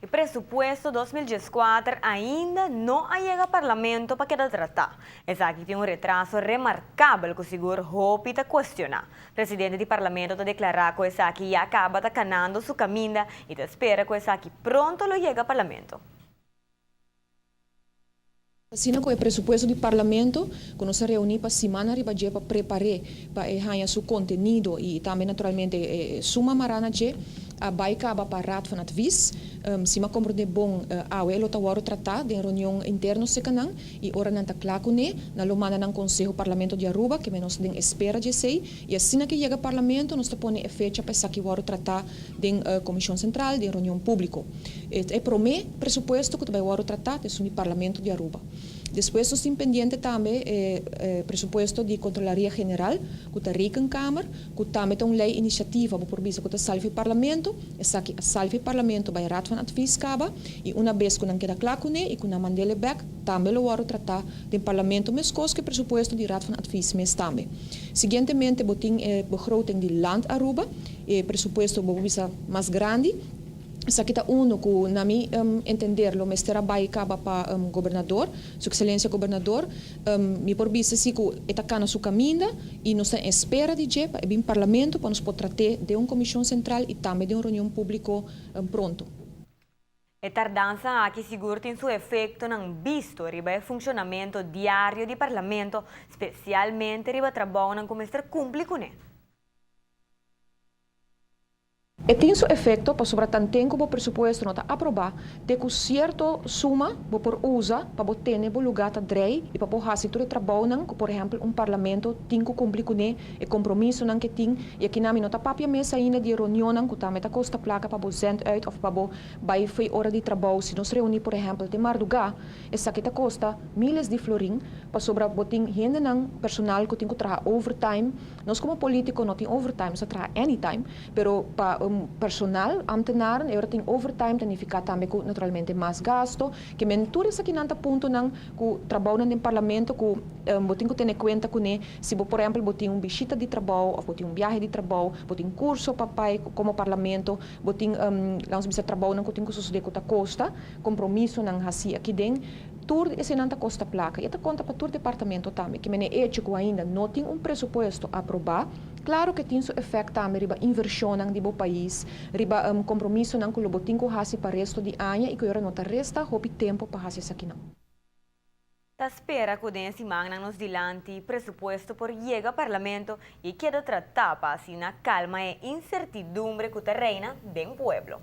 O presupuesto 2014 ainda não chega ao parlamento para que tratar. Esse aqui tem um retraso remarcável que o seguro Hope está questionando. O presidente do parlamento está declarando que esse aqui já acaba canando sua caminho e está espera que esse aqui pronto lo chegue ao parlamento. Assim com o presupuesto do parlamento, que nós reunimos para semana para preparar para seu conteúdo e também naturalmente suma marana a baica para rat van advies, cima como de bom a o elo tawaro tratar de reunião interno se canang e ora nanta clacune na lomana ng Conselho Parlamento de Aruba que menos den espera de sei e assim que chega parlamento nós tapone fecha para saki waro tratar den Comissão Central de reunião público é promê presupuesto que vai waro tratar de suni Parlamento de Aruba. Depois, nós temos pendiente também presupuesto de Controlaria General, que está rica em Câmara, que também tem uma lei iniciativa por visa que está salve o Parlamento, essa aqui a salve o Parlamento vai rat van advies caba, e uma vez que não queda claro com ele, e que não mandele back, também lo varo tratar do Parlamento, mas coisa que presupuesto de rat van advies mes também. Seguintemente, botin begroting de Land Aruba, presupuesto por visa mais grande, essa aqui está que na minha entenderlo, mas terá vai acaba para governador, sua excelência governador, me por vista se que está cá na sua caminho e nós estamos espera de je para o parlamento para nos poder tratar de uma comissão central e também de uma reunião pública pronto. A tardança aqui seguro tem seu efeito não visto riba o funcionamento diário do parlamento, especialmente riba trabalho não começar a cumprir com ele. E tem seu efeito para sobre tanto tempo o presupuesto não está aprovado, de que certa suma por usa para ter o lugar de drei e para fazer setor de trabalho não, por exemplo, parlamento tem que cumprir com e compromisso não que tem e aqui na minha nota papia mesa ainda de reunião não que também está costa placa para bozent uit of para vai foi hora de trabalho se nos reunir por exemplo de madrugada essa aqui está costa miles de florim para sobre botin gente não personal que tem que trabalhar overtime nós como político não tem overtime só trabalha anytime pero para personal, ambtenaren, er tem overtime, significa também que naturalmente mais gasto, que mentura essa aqui nanta ponto não, que trabalho no parlamento, que botin que ter conta com se por exemplo botin visita de trabalho, ou botin viagem de trabalho, botin curso papai como parlamento, botin langs bisa trabalho não que tem que suceder com a costa, compromisso não assim aqui dentro, tur esse nanta costa placa, e esta conta para tur departamento também, que mene ético ainda não tem presupuesto aprovado. Claro que tem seu efeito também riba inversão de bo país, riba compromisso não que o botin que hasi para resto de ano e que agora não resta hopi tempo para hasi isso aqui não. Ta espera que den semana nos dilante presupuesto por llega ao parlamento e queda tratar para assim na calma e incertidumbre que reina den pueblo.